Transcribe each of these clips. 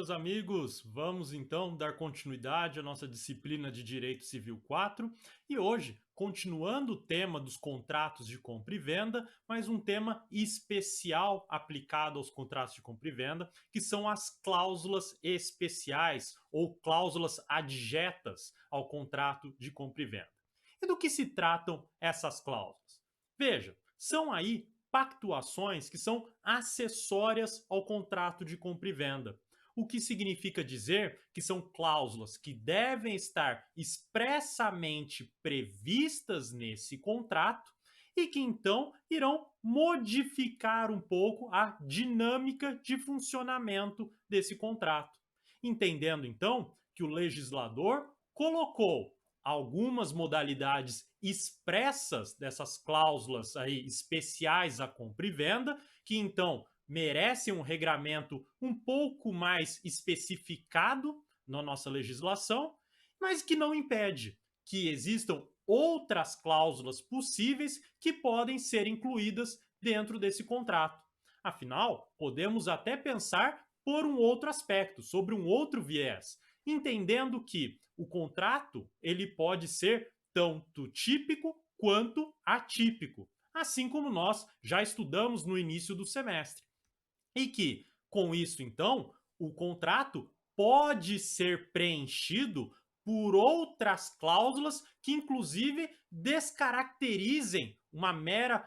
meus amigos! Vamos então dar continuidade à nossa disciplina de Direito Civil 4 e hoje, continuando o tema dos contratos de compra e venda, mas um tema especial aplicado aos contratos de compra e venda, que são as cláusulas especiais ou cláusulas adjetas ao contrato de compra e venda. E do que se tratam essas cláusulas? Veja, são aí pactuações que são acessórias ao contrato de compra e venda. O que significa dizer que são cláusulas que devem estar expressamente previstas nesse contrato e que então irão modificar um pouco a dinâmica de funcionamento desse contrato. Entendendo então que o legislador colocou algumas modalidades expressas dessas cláusulas aí especiais à compra e venda, que então merecem um regramento um pouco mais especificado na nossa legislação, mas que não impede que existam outras cláusulas possíveis que podem ser incluídas dentro desse contrato. Afinal, podemos até pensar por um outro aspecto, sobre um outro viés, entendendo que o contrato ele pode ser tanto típico quanto atípico, assim como nós já estudamos no início do semestre. E que, com isso, então, o contrato pode ser preenchido por outras cláusulas que, inclusive, descaracterizem um mero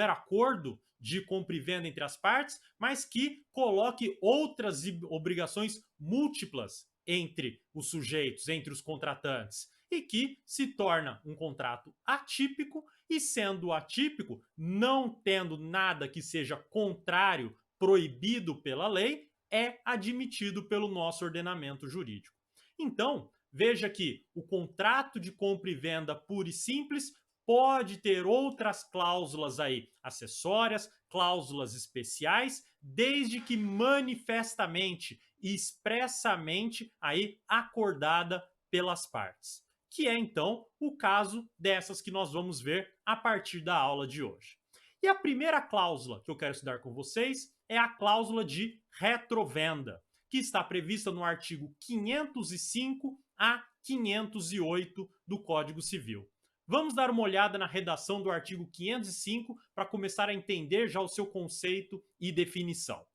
acordo de compra e venda entre as partes, mas que coloque outras obrigações múltiplas entre os sujeitos, entre os contratantes, e que se torna um contrato atípico e, sendo atípico, não tendo nada que seja contrário, proibido pela lei, é admitido pelo nosso ordenamento jurídico. Então, veja que o contrato de compra e venda puro e simples pode ter outras cláusulas aí acessórias, cláusulas especiais, desde que manifestamente e expressamente aí acordada pelas partes, que é então o caso dessas que nós vamos ver a partir da aula de hoje. E a primeira cláusula que eu quero estudar com vocês é a cláusula de retrovenda, que está prevista no artigo 505 a 508 do Código Civil. Vamos dar uma olhada na redação do artigo 505 para começar a entender já o seu conceito e definição.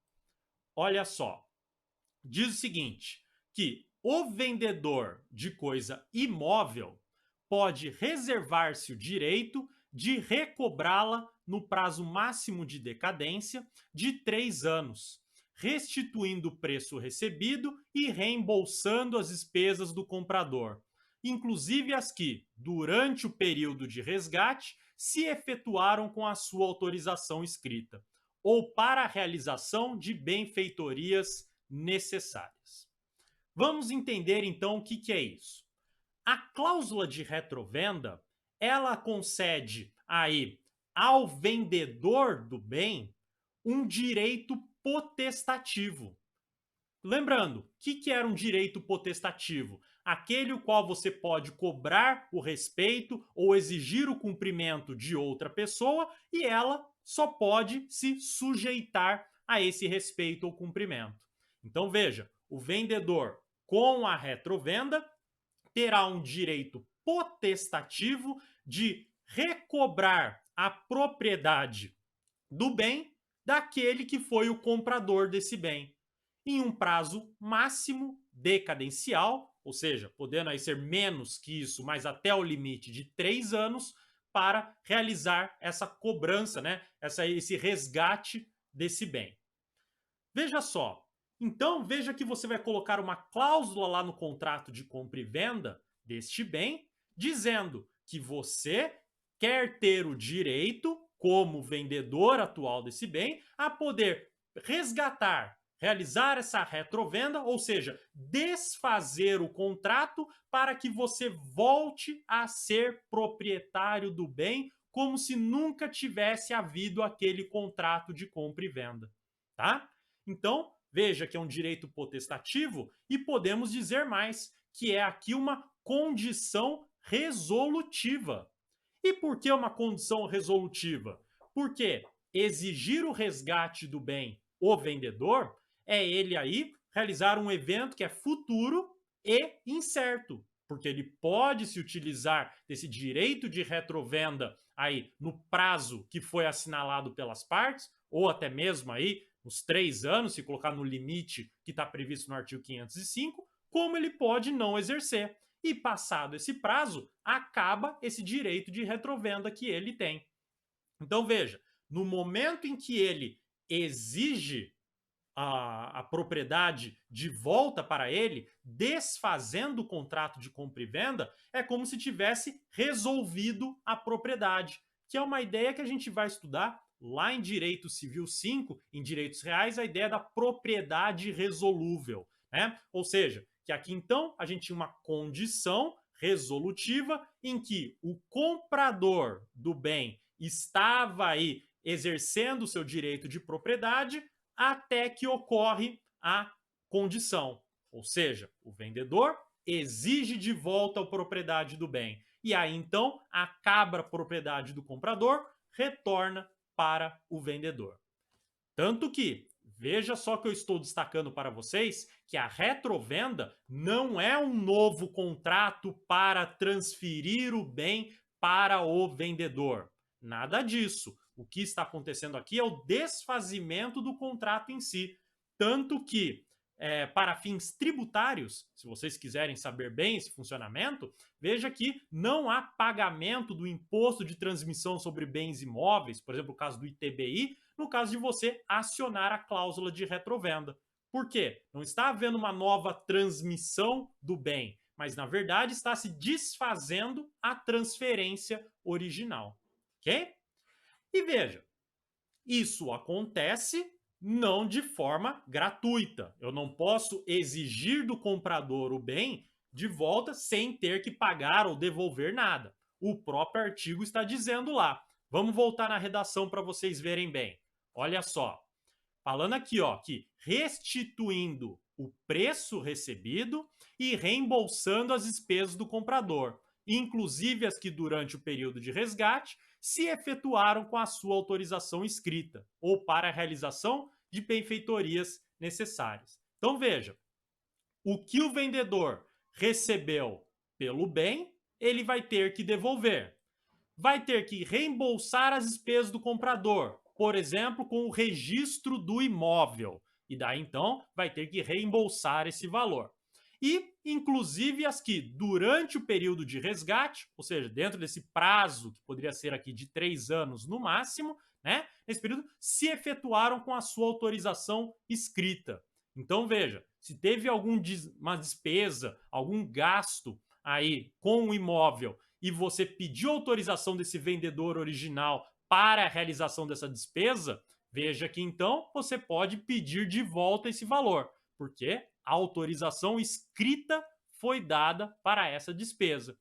Olha só, diz o seguinte, que o vendedor de coisa imóvel pode reservar-se o direito de recobrá-la no prazo máximo de decadência de 3 anos, restituindo o preço recebido e reembolsando as despesas do comprador, inclusive as que, durante o período de resgate, se efetuaram com a sua autorização escrita, ou para a realização de benfeitorias necessárias. Vamos entender então o que é isso. A cláusula de retrovenda, ela concede aí ao vendedor do bem um direito potestativo. Lembrando, o que era um direito potestativo? Aquele o qual você pode cobrar o respeito ou exigir o cumprimento de outra pessoa e ela só pode se sujeitar a esse respeito ou cumprimento. Então veja, o vendedor com a retrovenda terá um direito potestativo de recobrar a propriedade do bem daquele que foi o comprador desse bem, em um prazo máximo decadencial, ou seja, podendo aí ser menos que isso, mas até o limite de 3 anos, para realizar essa cobrança, né? Esse resgate desse bem. Veja só, então veja que você vai colocar uma cláusula lá no contrato de compra e venda deste bem, dizendo que você quer ter o direito, como vendedor atual desse bem, a poder resgatar, realizar essa retrovenda, ou seja, desfazer o contrato para que você volte a ser proprietário do bem, como se nunca tivesse havido aquele contrato de compra e venda, tá? Então, veja que é um direito potestativo e podemos dizer mais, que é aqui uma condição resolutiva. E por que uma condição resolutiva? Porque exigir o resgate do bem o vendedor é ele aí realizar um evento que é futuro e incerto, porque ele pode se utilizar desse direito de retrovenda aí no prazo que foi assinalado pelas partes, ou até mesmo aí nos 3 anos, se colocar no limite que está previsto no artigo 505, como ele pode não exercer. E passado esse prazo, acaba esse direito de retrovenda que ele tem. Então veja, no momento em que ele exige a propriedade de volta para ele, desfazendo o contrato de compra e venda, é como se tivesse resolvido a propriedade, que é uma ideia que a gente vai estudar lá em Direito Civil 5, em Direitos Reais, a ideia da propriedade resolúvel, né? Ou seja, que aqui então a gente tinha uma condição resolutiva em que o comprador do bem estava aí exercendo o seu direito de propriedade até que ocorre a condição. Ou seja, o vendedor exige de volta a propriedade do bem. E aí então acaba a propriedade do comprador, retorna para o vendedor. Tanto que, veja só que eu estou destacando para vocês que a retrovenda não é um novo contrato para transferir o bem para o vendedor. Nada disso. O que está acontecendo aqui é o desfazimento do contrato em si. Tanto que, para fins tributários, se vocês quiserem saber bem esse funcionamento, veja que não há pagamento do imposto de transmissão sobre bens imóveis, por exemplo, o caso do ITBI, no caso de você acionar a cláusula de retrovenda. Por quê? Não está havendo uma nova transmissão do bem, mas na verdade está se desfazendo a transferência original. Ok? E veja, isso acontece não de forma gratuita. Eu não posso exigir do comprador o bem de volta sem ter que pagar ou devolver nada. O próprio artigo está dizendo lá. Vamos voltar na redação para vocês verem bem. Olha só. Falando aqui, ó, que restituindo o preço recebido e reembolsando as despesas do comprador, inclusive as que durante o período de resgate se efetuaram com a sua autorização escrita ou para a realização de benfeitorias necessárias. Então veja, o que o vendedor recebeu pelo bem, ele vai ter que devolver. Vai ter que reembolsar as despesas do comprador, por exemplo, com o registro do imóvel. E daí então vai ter que reembolsar esse valor. E, inclusive, as que, durante o período de resgate, ou seja, dentro desse prazo, que poderia ser aqui de 3 anos no máximo, né? Nesse período, se efetuaram com a sua autorização escrita. Então, veja, se teve uma despesa, algum gasto aí com o imóvel e você pediu autorização desse vendedor original para a realização dessa despesa, veja que então você pode pedir de volta esse valor, porque a autorização escrita foi dada para essa despesa.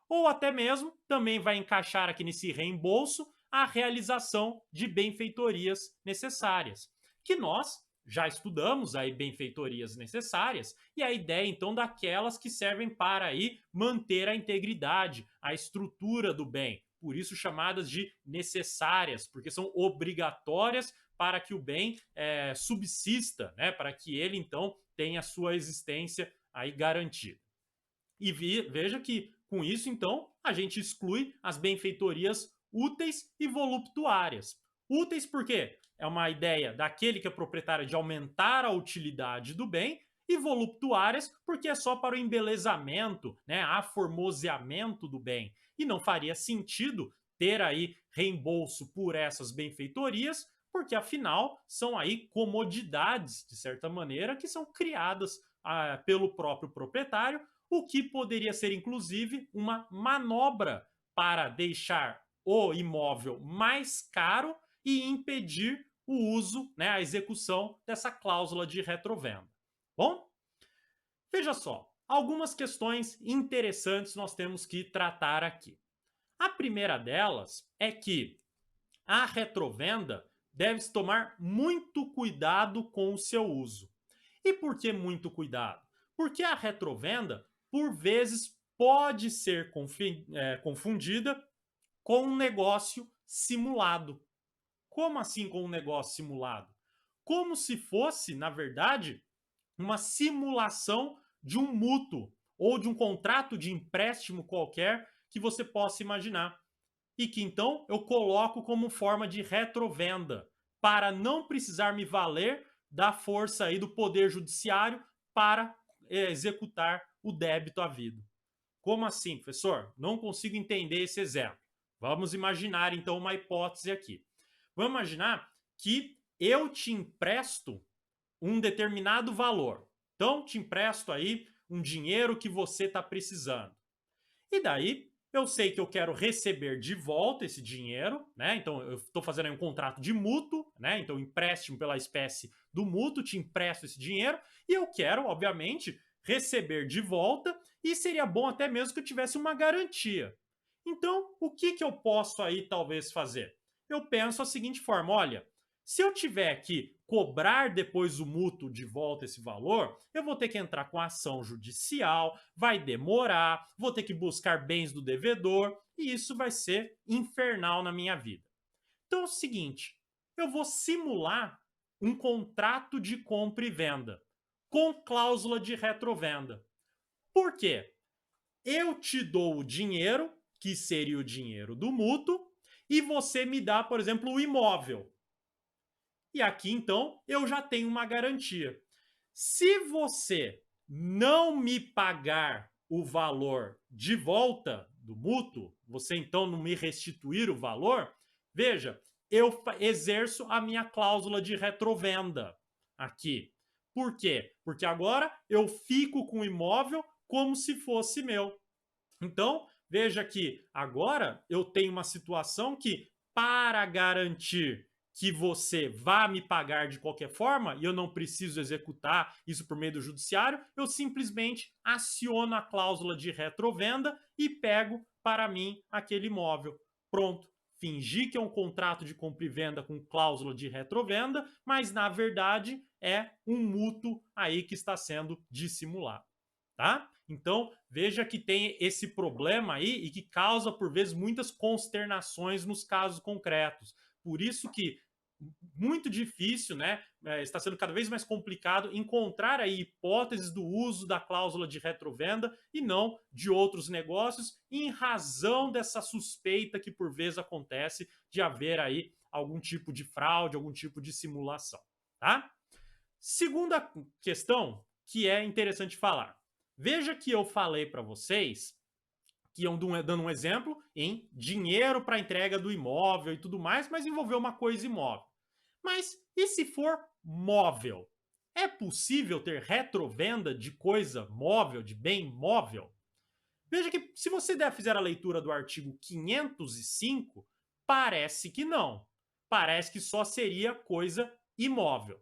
Ou até mesmo também vai encaixar aqui nesse reembolso a realização de benfeitorias necessárias, que nós já estudamos aí benfeitorias necessárias e a ideia então daquelas que servem para aí manter a integridade, a estrutura do bem, por isso chamadas de necessárias, porque são obrigatórias para que o bem subsista, né, para que ele então tenha sua existência aí garantida. E veja que com isso então a gente exclui as benfeitorias úteis e voluptuárias. Úteis porque é uma ideia daquele que é proprietário de aumentar a utilidade do bem, e voluptuárias porque é só para o embelezamento, né, aformoseamento do bem. E não faria sentido ter aí reembolso por essas benfeitorias, porque afinal são aí comodidades, de certa maneira, que são criadas pelo próprio proprietário, o que poderia ser inclusive uma manobra para deixar o imóvel mais caro e impedir o uso, né, a execução dessa cláusula de retrovenda. Bom, veja só, algumas questões interessantes nós temos que tratar aqui. A primeira delas é que a retrovenda deve-se tomar muito cuidado com o seu uso. E por que muito cuidado? Porque a retrovenda, por vezes, pode ser confundida com um negócio simulado. Como assim com um negócio simulado? como se fosse, na verdade, uma simulação de um mútuo ou de um contrato de empréstimo qualquer que você possa imaginar. E que então eu coloco como forma de retrovenda, para não precisar me valer da força aí do poder judiciário para executar o débito havido. Como assim, professor? Não consigo entender esse exemplo. Vamos imaginar então uma hipótese aqui. Vamos imaginar que eu te empresto um determinado valor. Então, te empresto aí um dinheiro que você está precisando. E daí, eu sei que eu quero receber de volta esse dinheiro, né? Então, eu estou fazendo aí um contrato de mútuo, né? Então, empréstimo pela espécie do mútuo, te empresto esse dinheiro e eu quero, obviamente, receber de volta e seria bom até mesmo que eu tivesse uma garantia. Então, o que eu posso aí talvez fazer? Eu penso a seguinte forma: olha, se eu tiver que cobrar depois o mútuo de volta esse valor, eu vou ter que entrar com ação judicial, vai demorar, vou ter que buscar bens do devedor e isso vai ser infernal na minha vida. Então é o seguinte, eu vou simular um contrato de compra e venda com cláusula de retrovenda. Por quê? Eu te dou o dinheiro, que seria o dinheiro do mútuo, e você me dá, por exemplo, o imóvel. E aqui, então, eu já tenho uma garantia. Se você não me pagar o valor de volta do mútuo, você então não me restituir o valor, veja, eu exerço a minha cláusula de retrovenda aqui. Por quê? Porque agora eu fico com o imóvel como se fosse meu. Então, veja que agora eu tenho uma situação que, para garantir que você vá me pagar de qualquer forma e eu não preciso executar isso por meio do judiciário, eu simplesmente aciono a cláusula de retrovenda e pego para mim aquele imóvel. Pronto. Fingi que é um contrato de compra e venda com cláusula de retrovenda, mas na verdade é um mútuo aí que está sendo dissimulado, tá? Então, veja que tem esse problema aí e que causa, por vezes, muitas consternações nos casos concretos. Por isso que muito difícil, né? Está sendo cada vez mais complicado encontrar aí hipóteses do uso da cláusula de retrovenda e não de outros negócios, em razão dessa suspeita que por vezes acontece de haver aí algum tipo de fraude, algum tipo de simulação, tá? Segunda questão que é interessante falar. Veja que eu falei para vocês que iam dando um exemplo em dinheiro para entrega do imóvel e tudo mais, mas envolveu uma coisa imóvel. Mas e se for móvel? É possível ter retrovenda de coisa móvel, de bem móvel? Veja que se você fizer a leitura do artigo 505, parece que não. Parece que só seria coisa imóvel.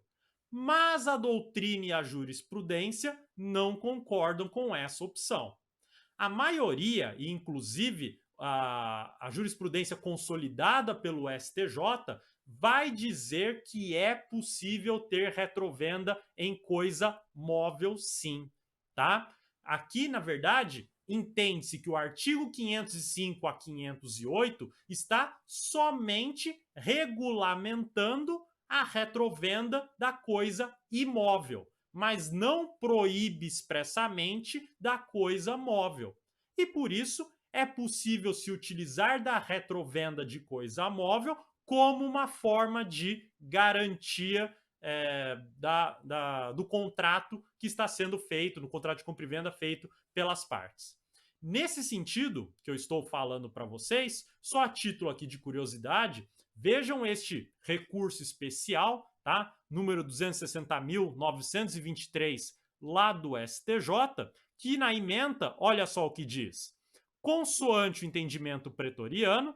Mas a doutrina e a jurisprudência não concordam com essa opção. A maioria, e inclusive a jurisprudência consolidada pelo STJ, vai dizer que é possível ter retrovenda em coisa móvel, sim, tá? Aqui, na verdade, entende-se que o artigo 505 a 508 está somente regulamentando a retrovenda da coisa imóvel, mas não proíbe expressamente da coisa móvel. E por isso é possível se utilizar da retrovenda de coisa móvel como uma forma de garantia do contrato que está sendo feito, no contrato de compra e venda feito pelas partes. Nesse sentido que eu estou falando para vocês, só a título aqui de curiosidade, vejam este recurso especial, tá? Número 260.923, lá do STJ, que na ementa, olha só o que diz. Consoante o entendimento pretoriano,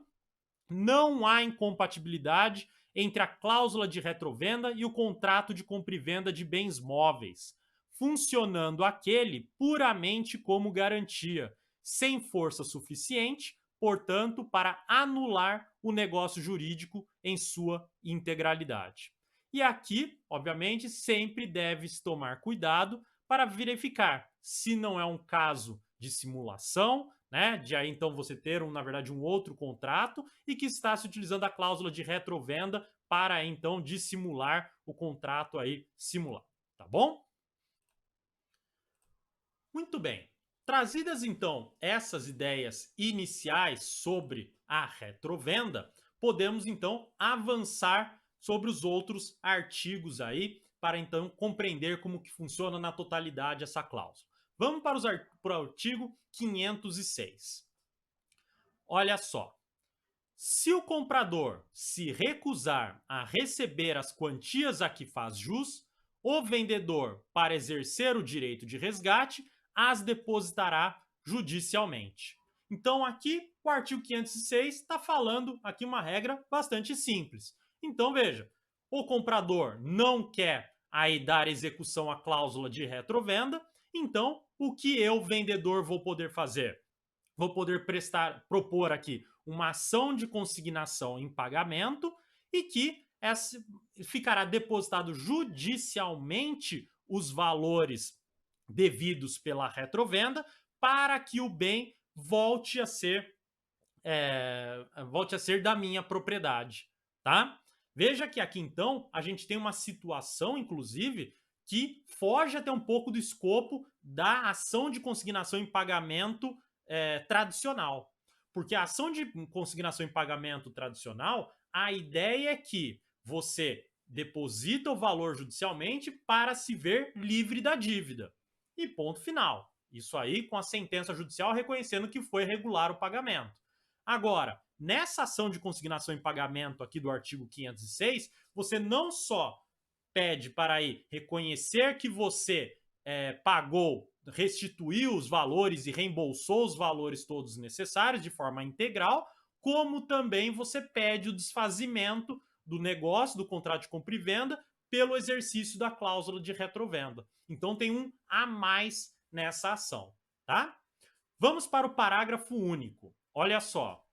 não há incompatibilidade entre a cláusula de retrovenda e o contrato de compra e venda de bens móveis, funcionando aquele puramente como garantia, sem força suficiente, portanto, para anular o negócio jurídico em sua integralidade. E aqui, obviamente, sempre deve-se tomar cuidado para verificar se não é um caso de simulação, né? De aí então você ter, na verdade, um outro contrato e que está se utilizando a cláusula de retrovenda para então dissimular o contrato aí simulado, tá bom? Muito bem. Trazidas então essas ideias iniciais sobre a retrovenda, podemos então avançar sobre os outros artigos aí para então compreender como que funciona na totalidade essa cláusula. Vamos para o artigo 506. Olha só. Se o comprador se recusar a receber as quantias a que faz jus, o vendedor, para exercer o direito de resgate, as depositará judicialmente. Então, aqui, o artigo 506 está falando aqui uma regra bastante simples. Então, veja, o comprador não quer aí dar execução à cláusula de retrovenda, então, o que eu, vendedor, vou poder fazer? Vou poder propor aqui uma ação de consignação em pagamento e que ficará depositado judicialmente os valores devidos pela retrovenda para que o bem volte a ser da minha propriedade, tá? Veja que aqui então a gente tem uma situação, inclusive, que foge até um pouco do escopo da ação de consignação em pagamento tradicional. Porque a ação de consignação em pagamento tradicional, a ideia é que você deposita o valor judicialmente para se ver livre da dívida. E ponto final. Isso aí com a sentença judicial reconhecendo que foi regular o pagamento. Agora, nessa ação de consignação em pagamento aqui do artigo 506, você não só pede para aí reconhecer que você pagou, restituiu os valores e reembolsou os valores todos necessários de forma integral, como também você pede o desfazimento do negócio, do contrato de compra e venda, pelo exercício da cláusula de retrovenda. Então tem um a mais nessa ação, tá? Vamos para o parágrafo único. Olha só.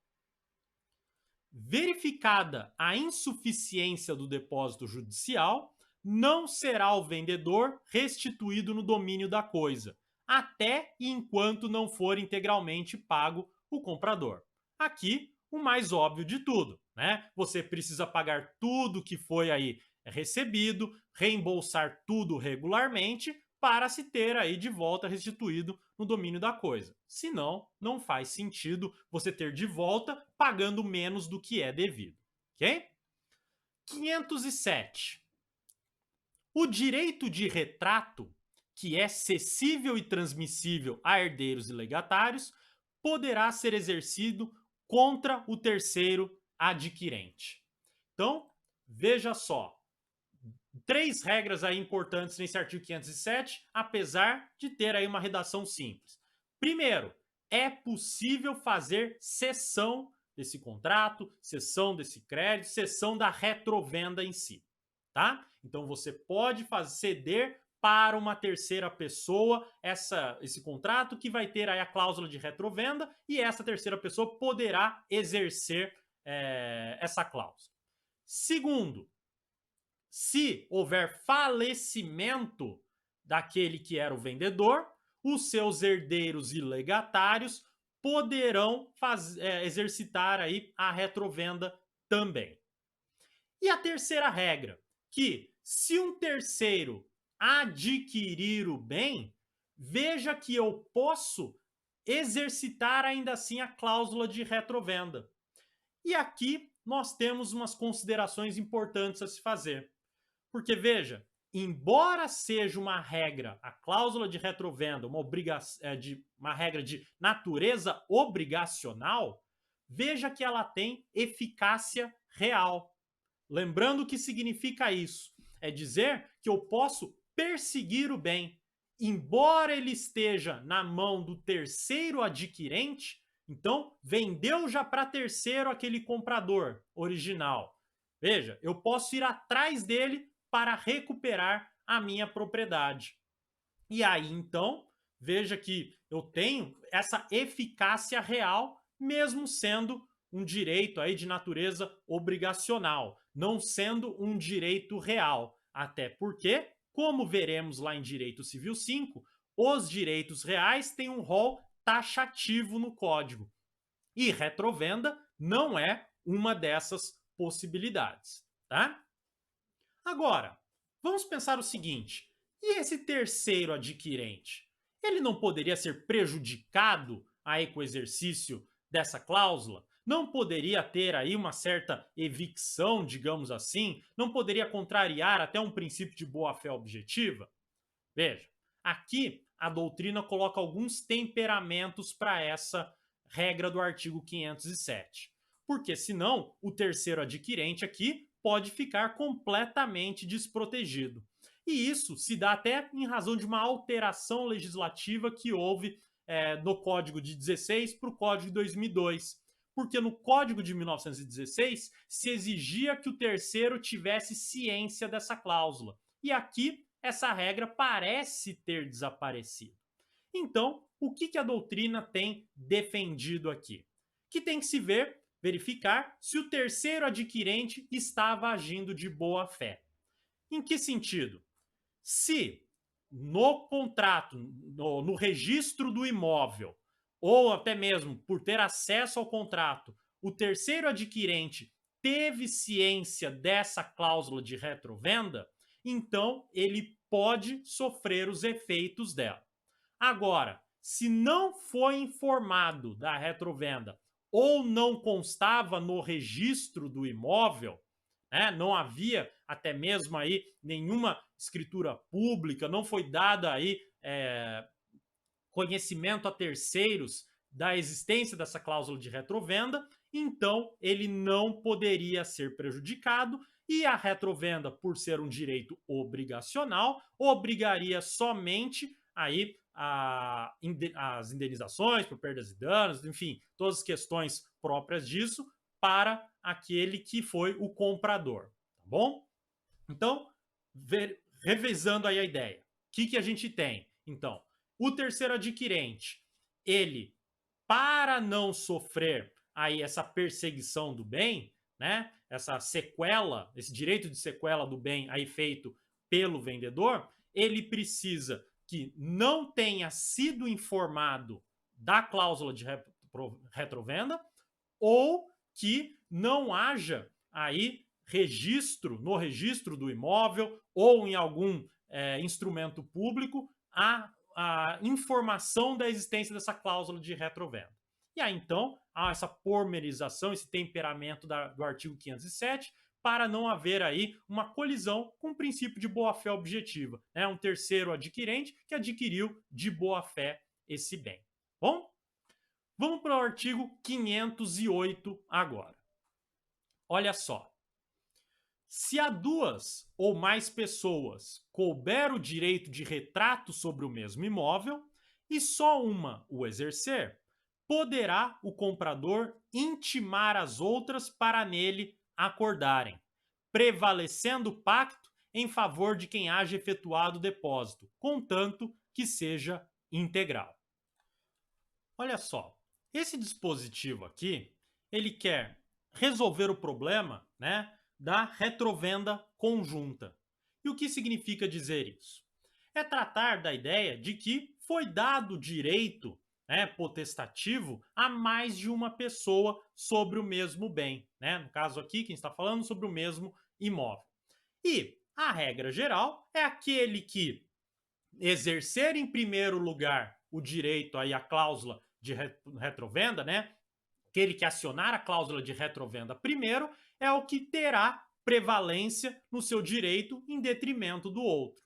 Verificada a insuficiência do depósito judicial, não será o vendedor restituído no domínio da coisa, até e enquanto não for integralmente pago o comprador. Aqui, o mais óbvio de tudo, né? Você precisa pagar tudo que foi aí recebido, reembolsar tudo regularmente para se ter aí de volta restituído no domínio da coisa. Senão, não faz sentido você ter de volta pagando menos do que é devido, ok? 507. O direito de retrato, que é cessível e transmissível a herdeiros e legatários, poderá ser exercido contra o terceiro adquirente. Então, veja só, 3 regras aí importantes nesse artigo 507, apesar de ter aí uma redação simples. Primeiro, é possível fazer cessão desse contrato, cessão desse crédito, cessão da retrovenda em si, tá? Então você pode ceder para uma terceira pessoa esse contrato que vai ter aí a cláusula de retrovenda e essa terceira pessoa poderá exercer essa cláusula. Segundo, se houver falecimento daquele que era o vendedor, os seus herdeiros e legatários poderão exercitar aí a retrovenda também. E a terceira regra, que se um terceiro adquirir o bem, veja que eu posso exercitar ainda assim a cláusula de retrovenda. E aqui nós temos umas considerações importantes a se fazer. Porque, veja, embora seja uma regra, a cláusula de retrovenda, uma regra de natureza obrigacional, veja que ela tem eficácia real. Lembrando o que significa isso. É dizer que eu posso perseguir o bem. Embora ele esteja na mão do terceiro adquirente, então vendeu já para terceiro aquele comprador original. Veja, eu posso ir atrás dele para recuperar a minha propriedade. E aí, então, veja que eu tenho essa eficácia real, mesmo sendo um direito aí de natureza obrigacional, não sendo um direito real. Até porque, como veremos lá em Direito Civil 5, os direitos reais têm um rol taxativo no código. E retrovenda não é uma dessas possibilidades, tá? Agora, vamos pensar o seguinte: e esse terceiro adquirente? Ele não poderia ser prejudicado aí com o exercício dessa cláusula? Não poderia ter aí uma certa evicção, digamos assim? Não poderia contrariar até um princípio de boa-fé objetiva? Veja, aqui a doutrina coloca alguns temperamentos para essa regra do artigo 507. Porque senão o terceiro adquirente aqui pode ficar completamente desprotegido. E isso se dá até em razão de uma alteração legislativa que houve no Código de 16 para o Código de 2002. Porque no Código de 1916 se exigia que o terceiro tivesse ciência dessa cláusula. E aqui essa regra parece ter desaparecido. Então, o que a doutrina tem defendido aqui? Que tem que se verificar se o terceiro adquirente estava agindo de boa fé. Em que sentido? Se no contrato, no registro do imóvel, ou até mesmo por ter acesso ao contrato, o terceiro adquirente teve ciência dessa cláusula de retrovenda, então ele pode sofrer os efeitos dela. Agora, se não foi informado da retrovenda ou não constava no registro do imóvel, né, não havia até mesmo aí nenhuma escritura pública, não foi dada aí conhecimento a terceiros da existência dessa cláusula de retrovenda, então ele não poderia ser prejudicado e a retrovenda, por ser um direito obrigacional, obrigaria somente aí as indenizações por perdas e danos, enfim, todas as questões próprias disso para aquele que foi o comprador, tá bom? Então, revezando aí a ideia, o que a gente tem? Então, o terceiro adquirente, ele, para não sofrer aí essa perseguição do bem, né? Essa sequela, esse direito de sequela do bem aí feito pelo vendedor, ele precisa que não tenha sido informado da cláusula de retrovenda ou que não haja aí registro, no registro do imóvel ou em algum instrumento público, a informação da existência dessa cláusula de retrovenda. E aí, então, há essa pormenização, esse temperamento do artigo 507, para não haver aí uma colisão com o princípio de boa-fé objetiva. Né? Um terceiro adquirente que adquiriu de boa-fé esse bem. Bom, vamos para o artigo 508 agora. Olha só. Se a duas ou mais pessoas couber o direito de retrato sobre o mesmo imóvel e só uma o exercer, poderá o comprador intimar as outras para nele acordarem, prevalecendo o pacto em favor de quem haja efetuado o depósito, contanto que seja integral. Olha só, esse dispositivo aqui, ele quer resolver o problema, né, da retrovenda conjunta. E o que significa dizer isso? É tratar da ideia de que foi dado direito, né, potestativo a mais de uma pessoa sobre o mesmo bem. Né? No caso aqui, quem está falando sobre o mesmo imóvel. E a regra geral é aquele que exercer em primeiro lugar o direito aí, a cláusula de retrovenda, né? Aquele que acionar a cláusula de retrovenda primeiro é o que terá prevalência no seu direito em detrimento do outro.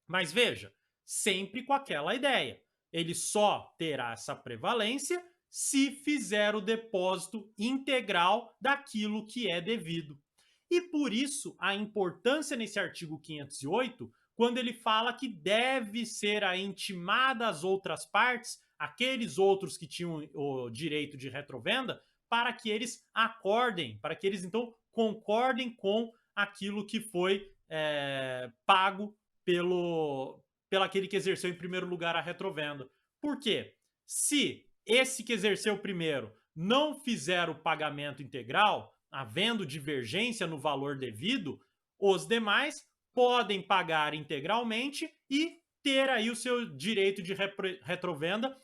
Mas veja, sempre com aquela ideia. Ele só terá essa prevalência se fizer o depósito integral daquilo que é devido. E por isso a importância nesse artigo 508, quando ele fala que deve ser intimada às outras partes, aqueles outros que tinham o direito de retrovenda, para que eles acordem, para que eles então concordem com aquilo que foi pago pelo aquele que exerceu em primeiro lugar a retrovenda. Por quê? Se esse que exerceu primeiro não fizer o pagamento integral, havendo divergência no valor devido, os demais podem pagar integralmente e ter aí o seu direito de retrovenda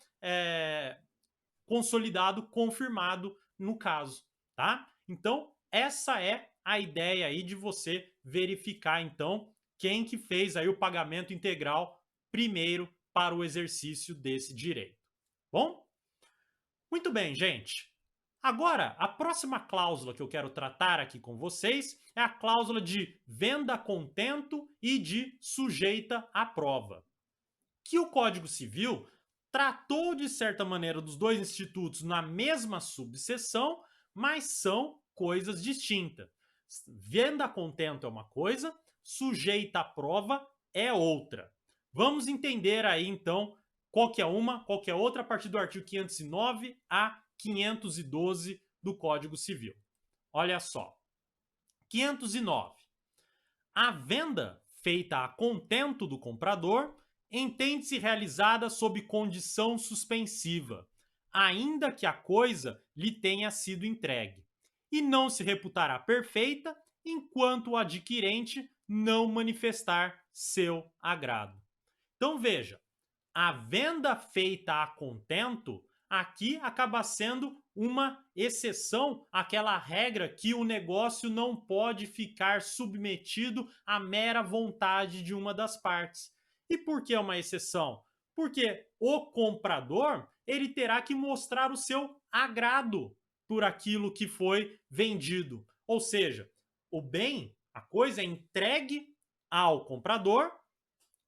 consolidado, confirmado no caso, tá? Então, essa é a ideia aí de você verificar, então, quem que fez aí o pagamento integral primeiro para o exercício desse direito. Bom? Muito bem, gente. Agora, a próxima cláusula que eu quero tratar aqui com vocês é a cláusula de venda a contento e de sujeita à prova, que o Código Civil tratou de certa maneira dos dois institutos na mesma subseção, mas são coisas distintas. Venda a contento é uma coisa, sujeita à prova é outra. Vamos entender aí então qual que é uma, qual que é outra a partir do artigo 509 a 512 do Código Civil. Olha só. 509. A venda feita a contento do comprador entende-se realizada sob condição suspensiva, ainda que a coisa lhe tenha sido entregue, e não se reputará perfeita enquanto o adquirente não manifestar seu agrado. Então veja, a venda feita a contento aqui acaba sendo uma exceção àquela regra que o negócio não pode ficar submetido à mera vontade de uma das partes. E por que é uma exceção? Porque o comprador ele terá que mostrar o seu agrado por aquilo que foi vendido. Ou seja, o bem, a coisa é entregue ao comprador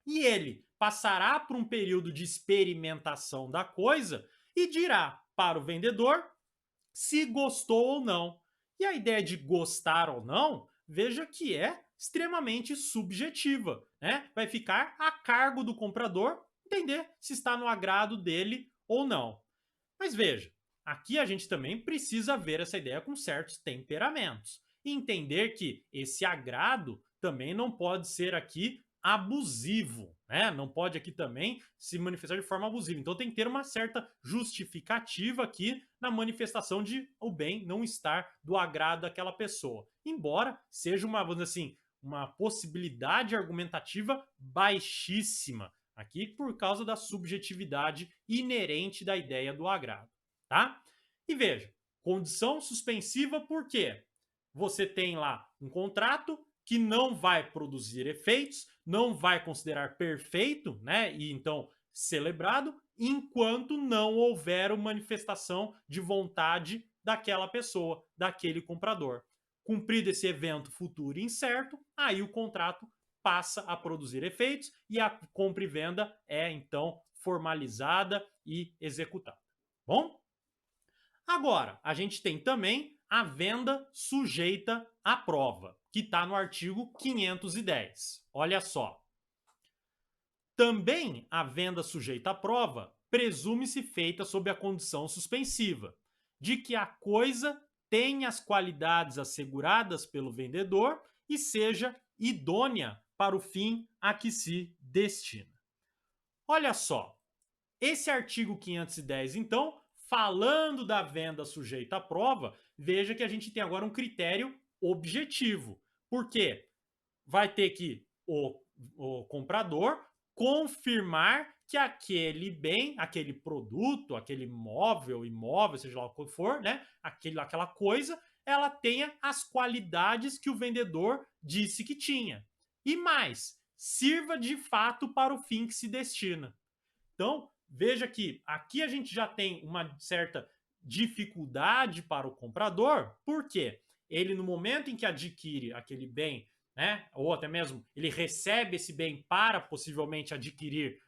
e ele passará por um período de experimentação da coisa e dirá para o vendedor se gostou ou não. E a ideia de gostar ou não, veja que é extremamente subjetiva, né? Vai ficar a cargo do comprador entender se está no agrado dele ou não. Mas veja, aqui a gente também precisa ver essa ideia com certos temperamentos e entender que esse agrado também não pode ser aqui abusivo, né? Não pode aqui também se manifestar de forma abusiva. Então tem que ter uma certa justificativa aqui na manifestação de o bem não estar do agrado daquela pessoa. Embora seja uma, vamos dizer assim, uma possibilidade argumentativa baixíssima aqui por causa da subjetividade inerente da ideia do agrado, tá? E veja, condição suspensiva por quê? Você tem lá um contrato que não vai produzir efeitos, não vai considerar perfeito, né? E então celebrado, enquanto não houver uma manifestação de vontade daquela pessoa, daquele comprador. Cumprido esse evento futuro incerto, aí o contrato passa a produzir efeitos e a compra e venda é então formalizada e executada. Bom? Agora, a gente tem também a venda sujeita à prova, que está no artigo 510. Olha só. Também a venda sujeita à prova presume-se feita sob a condição suspensiva, de que a coisa tenha as qualidades asseguradas pelo vendedor e seja idônea para o fim a que se destina. Olha só, esse artigo 510, então, falando da venda sujeita à prova, veja que a gente tem agora um critério objetivo. Por quê? Vai ter que o comprador confirmar que aquele bem, aquele produto, aquele móvel, imóvel, seja lá o que for, né? Aquela coisa, ela tenha as qualidades que o vendedor disse que tinha. E mais, sirva de fato para o fim que se destina. Então, veja que aqui a gente já tem uma certa dificuldade para o comprador, porque ele, no momento em que adquire aquele bem, né, ou até mesmo ele recebe esse bem para possivelmente adquirir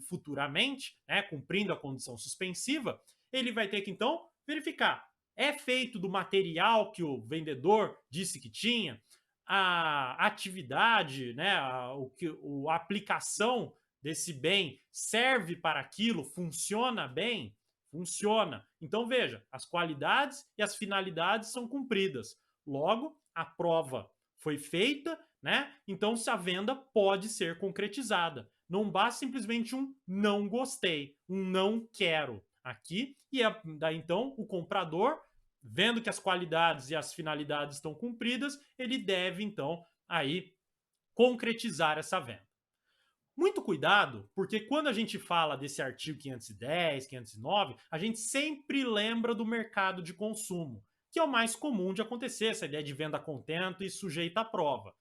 futuramente, né, cumprindo a condição suspensiva, ele vai ter que então verificar: é feito do material que o vendedor disse que tinha, a atividade, né, a aplicação desse bem serve para aquilo, funciona bem? Funciona. Então veja, as qualidades e as finalidades são cumpridas. Logo, a prova foi feita, né? Então se a venda pode ser concretizada. Não basta simplesmente um não gostei, um não quero aqui, e daí então o comprador, vendo que as qualidades e as finalidades estão cumpridas, ele deve então aí concretizar essa venda. Muito cuidado, porque quando a gente fala desse artigo 510, 509, a gente sempre lembra do mercado de consumo. que é o mais comum de acontecer, essa ideia de venda a contento e sujeita à prova.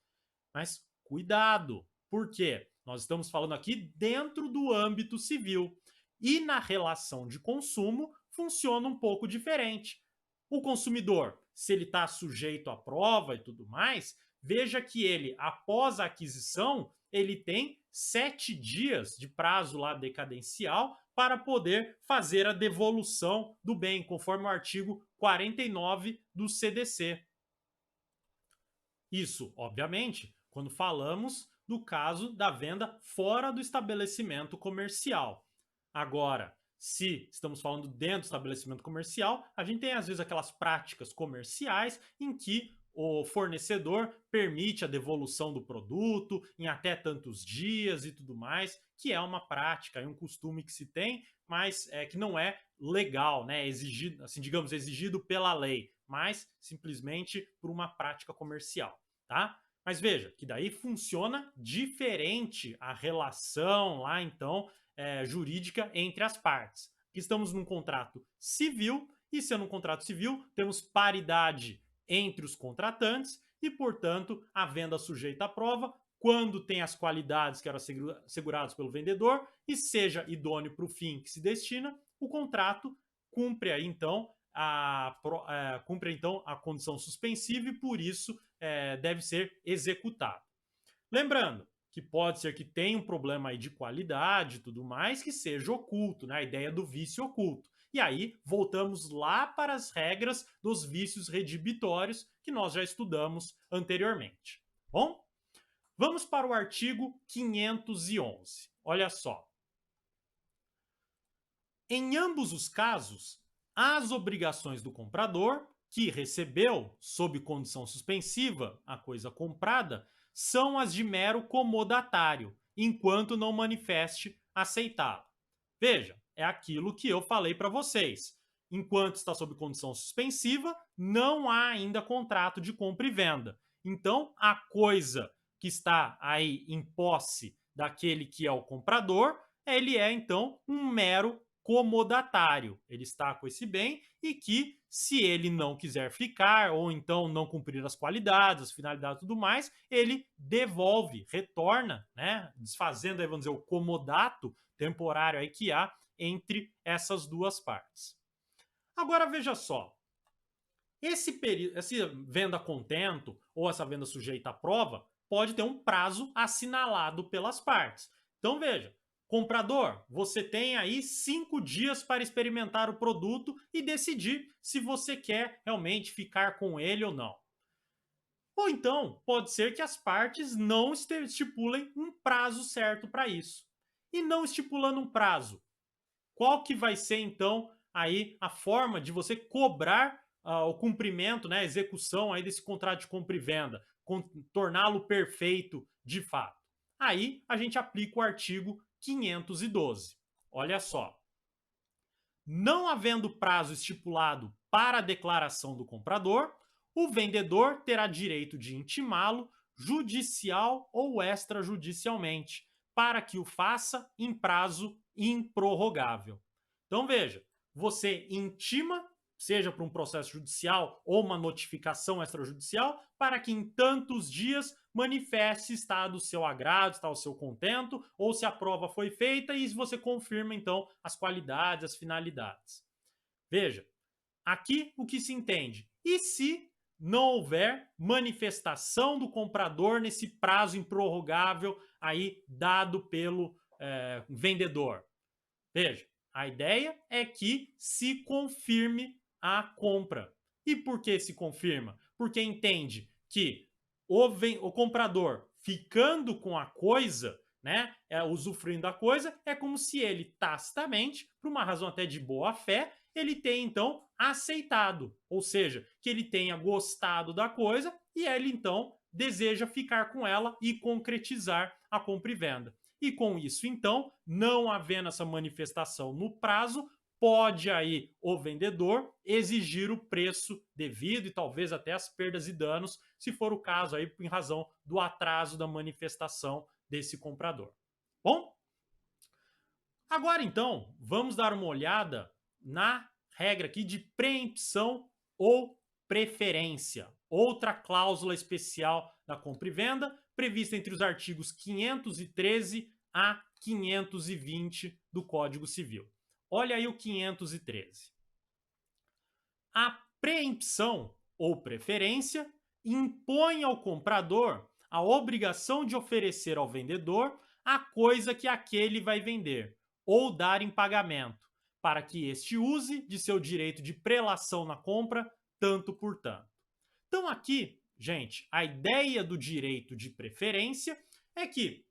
Mas cuidado, por quê? Nós estamos falando aqui dentro do âmbito civil. E na relação de consumo funciona um pouco diferente. O consumidor, se ele está sujeito à prova e tudo mais, veja que ele, após a aquisição, ele tem 7 dias de prazo lá decadencial para poder fazer a devolução do bem, conforme o artigo 49 do CDC. Isso, obviamente, quando falamos do caso da venda fora do estabelecimento comercial. Agora, se estamos falando dentro do estabelecimento comercial, a gente tem às vezes aquelas práticas comerciais em que o fornecedor permite a devolução do produto em até tantos dias e tudo mais, que é uma prática, é um costume que se tem, mas que não é legal, né? Exigido, assim, digamos, exigido pela lei, mas simplesmente por uma prática comercial, tá? Mas veja que daí funciona diferente a relação lá, então, jurídica entre as partes. Aqui estamos num contrato civil, e sendo um contrato civil, temos paridade entre os contratantes e, portanto, a venda sujeita à prova quando tem as qualidades que eram asseguradas pelo vendedor e seja idôneo para o fim que se destina, o contrato cumpre aí, então, cumpre então a condição suspensiva e, por isso, deve ser executado. Lembrando que pode ser que tenha um problema aí de qualidade e tudo mais, que seja oculto, né? A ideia do vício oculto. E aí, voltamos lá para as regras dos vícios redibitórios que nós já estudamos anteriormente. Bom, vamos para o artigo 511. Olha só. Em ambos os casos, as obrigações do comprador, que recebeu, sob condição suspensiva, a coisa comprada, são as de mero comodatário, enquanto não manifeste aceitá-la. Veja, é aquilo que eu falei para vocês. Enquanto está sob condição suspensiva, não há ainda contrato de compra e venda. Então, a coisa que está aí em posse daquele que é o comprador, ele é então um mero comodatário. Ele está com esse bem e que, se ele não quiser ficar ou então não cumprir as qualidades, as finalidades e tudo mais, ele devolve, retorna, né? Desfazendo aí, vamos dizer, o comodato temporário aí que há entre essas duas partes. Agora veja só, essa venda a contento ou essa venda sujeita à prova pode ter um prazo assinalado pelas partes. Então veja, comprador, você tem aí 5 dias para experimentar o produto e decidir se você quer realmente ficar com ele ou não. Ou então, pode ser que as partes não estipulem um prazo certo para isso. E não estipulando um prazo, qual que vai ser então aí a forma de você cobrar o cumprimento, né, a execução aí desse contrato de compra e venda, torná-lo perfeito de fato? Aí a gente aplica o artigo 512. Olha só. Não havendo prazo estipulado para a declaração do comprador, o vendedor terá direito de intimá-lo judicial ou extrajudicialmente, para que o faça em prazo improrrogável. Então veja, você intima, seja para um processo judicial ou uma notificação extrajudicial, para que em tantos dias manifeste se está do seu agrado, está ao seu contento, ou se a prova foi feita e você confirma então as qualidades, as finalidades. Veja, aqui o que se entende? E se não houver manifestação do comprador nesse prazo improrrogável aí dado pelo vendedor? Veja, a ideia é que se confirme a compra. E por que se confirma? Porque entende que o comprador ficando com a coisa, né, usufruindo da coisa, é como se ele tacitamente, por uma razão até de boa fé, ele tenha então aceitado, ou seja, que ele tenha gostado da coisa e ele então deseja ficar com ela e concretizar a compra e venda. E com isso, então, não havendo essa manifestação no prazo, pode aí o vendedor exigir o preço devido e talvez até as perdas e danos, se for o caso aí em razão do atraso da manifestação desse comprador. Bom, agora então, vamos dar uma olhada na regra aqui de preempção ou preferência, outra cláusula especial da compra e venda, prevista entre os artigos 513 a 520 do Código Civil. Olha aí o 513. A preempção ou preferência impõe ao comprador a obrigação de oferecer ao vendedor a coisa que aquele vai vender ou dar em pagamento, para que este use de seu direito de prelação na compra, tanto por tanto. Então aqui, gente, a ideia do direito de preferência é que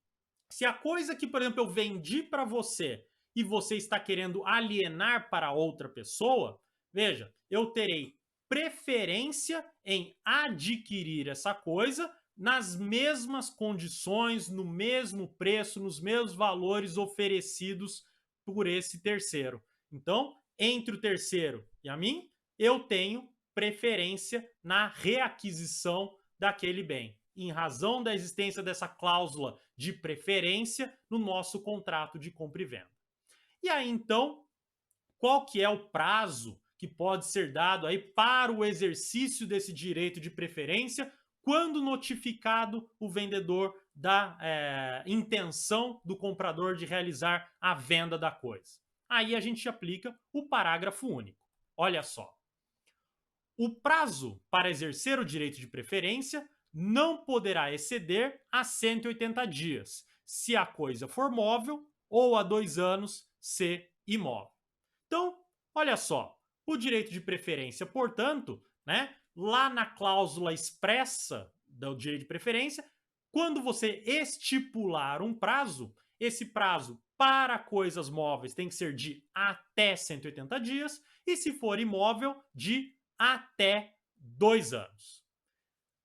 se a coisa que, por exemplo, eu vendi para você e você está querendo alienar para outra pessoa, veja, eu terei preferência em adquirir essa coisa nas mesmas condições, no mesmo preço, nos mesmos valores oferecidos por esse terceiro. Então, entre o terceiro e a mim, eu tenho preferência na reaquisição daquele bem, em razão da existência dessa cláusula de preferência no nosso contrato de compra e venda. E aí, então, qual que é o prazo que pode ser dado aí para o exercício desse direito de preferência quando notificado o vendedor da intenção do comprador de realizar a venda da coisa? Aí a gente aplica o parágrafo único. Olha só. O prazo para exercer o direito de preferência não poderá exceder a 180 dias, se a coisa for móvel, ou a 2 anos, se imóvel. Então, olha só, o direito de preferência, portanto, né, lá na cláusula expressa do direito de preferência, quando você estipular um prazo, esse prazo para coisas móveis tem que ser de até 180 dias, e se for imóvel, de até 2 anos.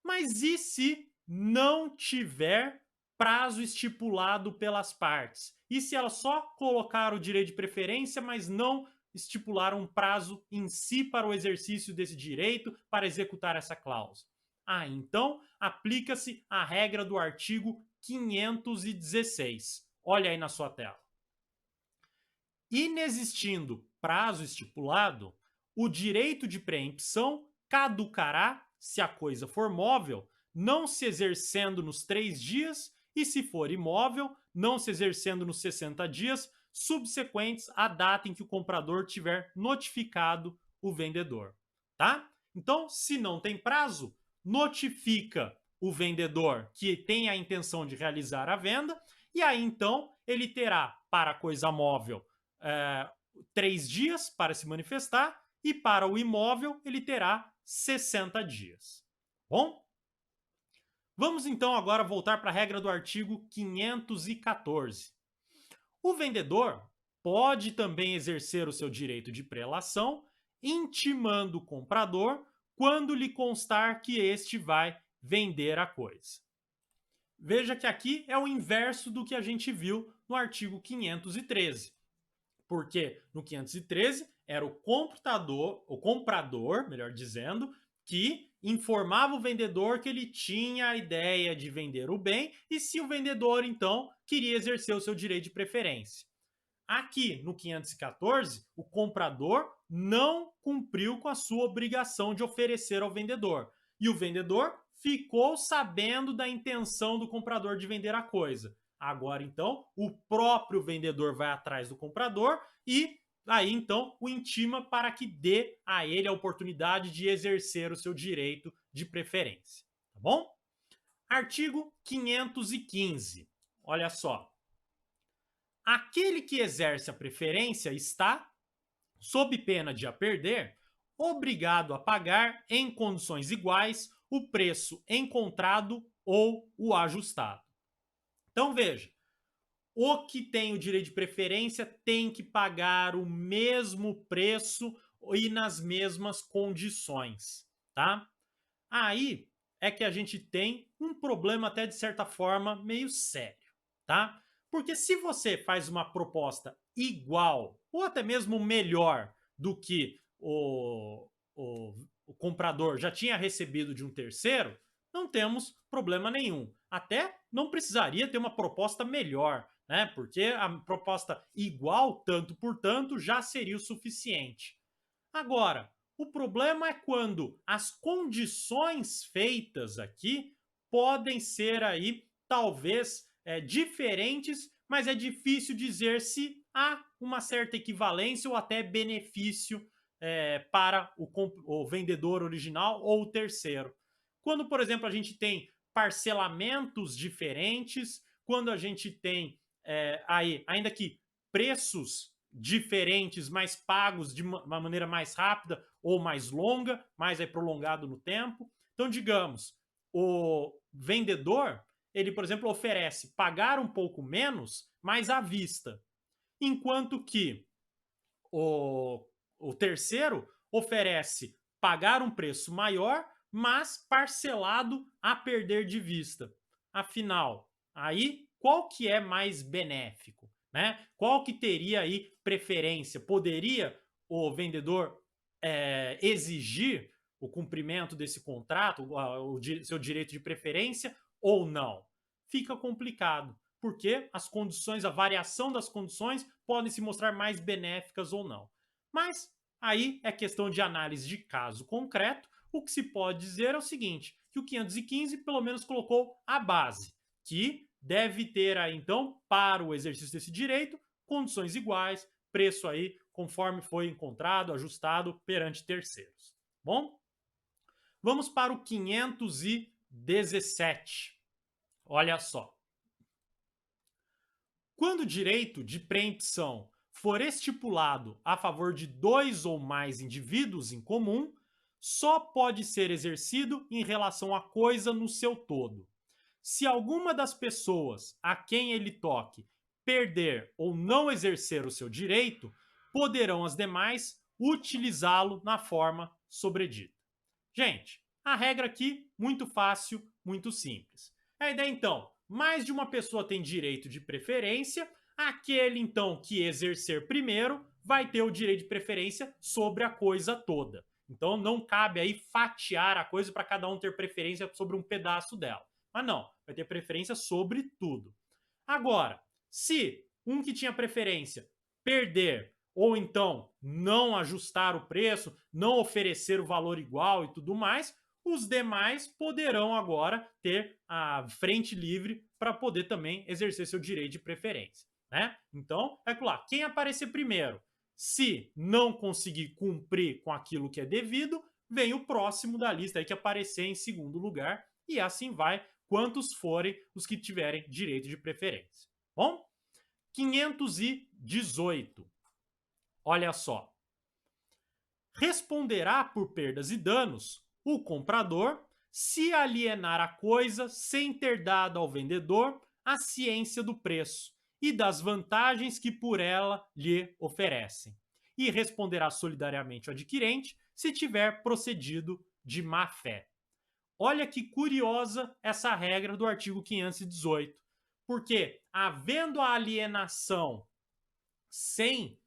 Mas e se não tiver prazo estipulado pelas partes? E se ela só colocar o direito de preferência, mas não estipular um prazo em si para o exercício desse direito, para executar essa cláusula? Ah, então aplica-se a regra do artigo 516. Olha aí na sua tela. Inexistindo prazo estipulado, o direito de preempção caducará se a coisa for móvel, não se exercendo nos 3 dias, e se for imóvel, não se exercendo nos 60 dias subsequentes à data em que o comprador tiver notificado o vendedor, tá? Então, se não tem prazo, notifica o vendedor que tem a intenção de realizar a venda, e aí então ele terá para a coisa móvel 3 dias para se manifestar, e para o imóvel ele terá 60 dias. Bom? Vamos então agora voltar para a regra do artigo 514. O vendedor pode também exercer o seu direito de prelação, intimando o comprador quando lhe constar que este vai vender a coisa. Veja que aqui é o inverso do que a gente viu no artigo 513. Porque no 513 era o comprador, melhor dizendo, que informava o vendedor que ele tinha a ideia de vender o bem e se o vendedor, então, queria exercer o seu direito de preferência. Aqui, no 514, o comprador não cumpriu com a sua obrigação de oferecer ao vendedor. E o vendedor ficou sabendo da intenção do comprador de vender a coisa. Agora, então, o próprio vendedor vai atrás do comprador e aí, então, o intima para que dê a ele a oportunidade de exercer o seu direito de preferência. Tá bom? Artigo 515. Olha só. Aquele que exerce a preferência está, sob pena de a perder, obrigado a pagar em condições iguais o preço encontrado ou o ajustado. Então veja, o que tem o direito de preferência tem que pagar o mesmo preço e nas mesmas condições, tá? Aí é que a gente tem um problema até de certa forma meio sério, tá? Porque se você faz uma proposta igual ou até mesmo melhor do que o comprador já tinha recebido de um terceiro, não temos problema nenhum. Até não precisaria ter uma proposta melhor, né? Porque a proposta igual, tanto por tanto, já seria o suficiente. Agora, O problema é quando as condições feitas aqui podem ser aí, talvez, diferentes, mas é difícil dizer se há uma certa equivalência ou até benefício para o vendedor original ou o terceiro. Quando, por exemplo, a gente tem parcelamentos diferentes, quando a gente tem aí, ainda que preços diferentes, mas pagos de uma maneira mais rápida ou mais longa, mais aí prolongado no tempo. Então, digamos, o vendedor, ele, por exemplo, oferece pagar um pouco menos, mas à vista, enquanto que o terceiro oferece pagar um preço maior, mas parcelado a perder de vista. Afinal, aí qual que é mais benéfico, né? Qual que teria aí preferência? Poderia o vendedor exigir o cumprimento desse contrato, o seu direito de preferência ou não? Fica complicado, porque as condições, a variação das condições podem se mostrar mais benéficas ou não. Mas aí é questão de análise de caso concreto. O que se pode dizer é o seguinte, que o 515 pelo menos colocou a base, que deve ter aí então, para o exercício desse direito, condições iguais, preço aí conforme foi encontrado, ajustado perante terceiros. Bom, vamos para o 517. Olha só. Quando o direito de preempção for estipulado a favor de dois ou mais indivíduos em comum, só pode ser exercido em relação à coisa no seu todo. Se alguma das pessoas a quem ele toque perder ou não exercer o seu direito, poderão as demais utilizá-lo na forma sobredita. Gente, a regra aqui, muito fácil, muito simples. A ideia, então, mais de uma pessoa tem direito de preferência, aquele, então, que exercer primeiro vai ter o direito de preferência sobre a coisa toda. Então, não cabe aí fatiar a coisa para cada um ter preferência sobre um pedaço dela. Mas não, vai ter preferência sobre tudo. Agora, se um que tinha preferência perder ou então não ajustar o preço, não oferecer o valor igual e tudo mais, os demais poderão agora ter a frente livre para poder também exercer seu direito de preferência, né? Então, é claro, quem aparecer primeiro, se não conseguir cumprir com aquilo que é devido, vem o próximo da lista aí que aparecer em segundo lugar e assim vai, quantos forem os que tiverem direito de preferência. Bom, 518. Olha só. Responderá por perdas e danos o comprador se alienar a coisa sem ter dado ao vendedor a ciência do preço e das vantagens que por ela lhe oferecem. E responderá solidariamente o adquirente se tiver procedido de má fé. Olha que curiosa essa regra do artigo 518, porque havendo a alienação sem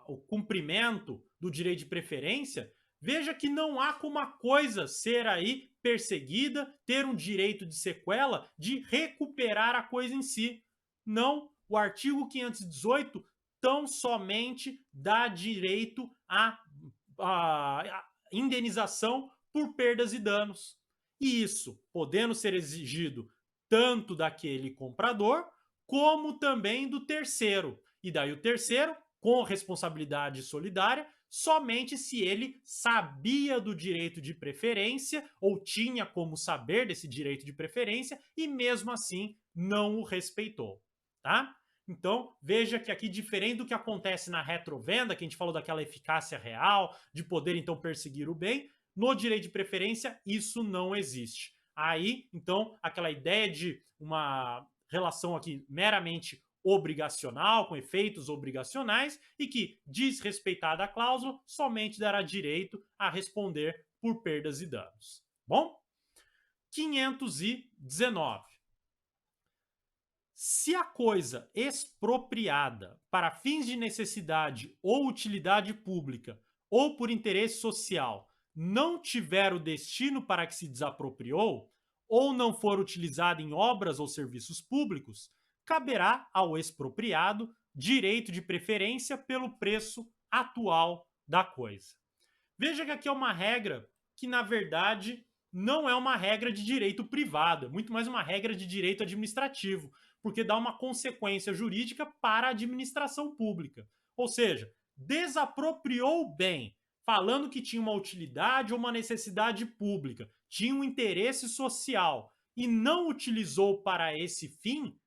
o cumprimento do direito de preferência, veja que não há como a coisa ser aí perseguida, ter um direito de sequela, de recuperar a coisa em si. Não, o artigo 518 tão somente dá direito à indenização por perdas e danos. E isso podendo ser exigido tanto daquele comprador, como também do terceiro. E daí o terceiro, com responsabilidade solidária, somente se ele sabia do direito de preferência ou tinha como saber desse direito de preferência e mesmo assim não o respeitou, tá? Então, veja que aqui, diferente do que acontece na retrovenda, que a gente falou daquela eficácia real, de poder então perseguir o bem, no direito de preferência isso não existe. Aí, então, aquela ideia de uma relação aqui meramente obrigacional, com efeitos obrigacionais, e que, desrespeitada a cláusula, somente dará direito a responder por perdas e danos. Bom? 519. Se a coisa expropriada para fins de necessidade ou utilidade pública ou por interesse social não tiver o destino para que se desapropriou, ou não for utilizada em obras ou serviços públicos, caberá ao expropriado direito de preferência pelo preço atual da coisa. Veja que aqui é uma regra que, na verdade, não é uma regra de direito privado, é muito mais uma regra de direito administrativo, porque dá uma consequência jurídica para a administração pública. Ou seja, desapropriou o bem, falando que tinha uma utilidade ou uma necessidade pública, tinha um interesse social e não utilizou para esse fim,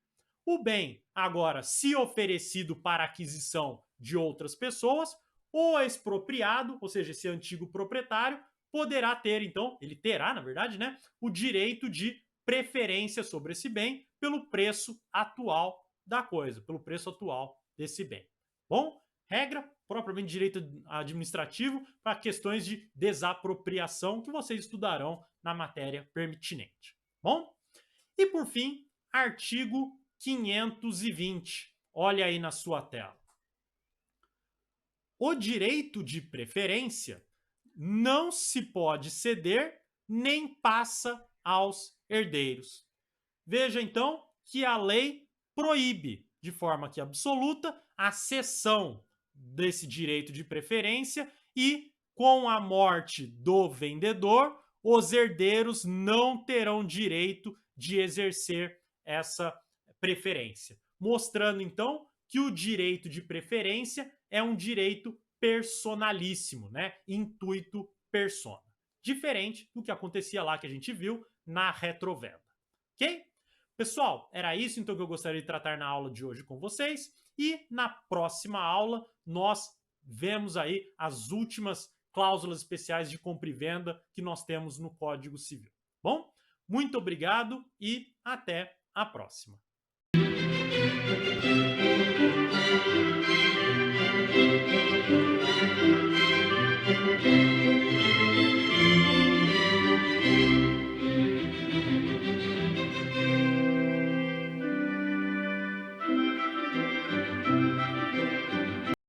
o bem, agora, se oferecido para aquisição de outras pessoas, o expropriado, ou seja, esse antigo proprietário, poderá ter, então, ele terá, na verdade, né, o direito de preferência sobre esse bem pelo preço atual da coisa, pelo preço atual desse bem. Bom, regra propriamente de direito administrativo para questões de desapropriação que vocês estudarão na matéria pertinente. Bom, e por fim, artigo 520. Olha aí na sua tela. O direito de preferência não se pode ceder nem passa aos herdeiros. Veja então que a lei proíbe de forma que absoluta a cessão desse direito de preferência e com a morte do vendedor, os herdeiros não terão direito de exercer essa preferência, mostrando então que o direito de preferência é um direito personalíssimo, né? Intuito persona. Diferente do que acontecia lá que a gente viu na retrovenda. Ok? Pessoal, era isso então que eu gostaria de tratar na aula de hoje com vocês. E na próxima aula nós vemos aí as últimas cláusulas especiais de compra e venda que nós temos no Código Civil. Bom, muito obrigado e até a próxima.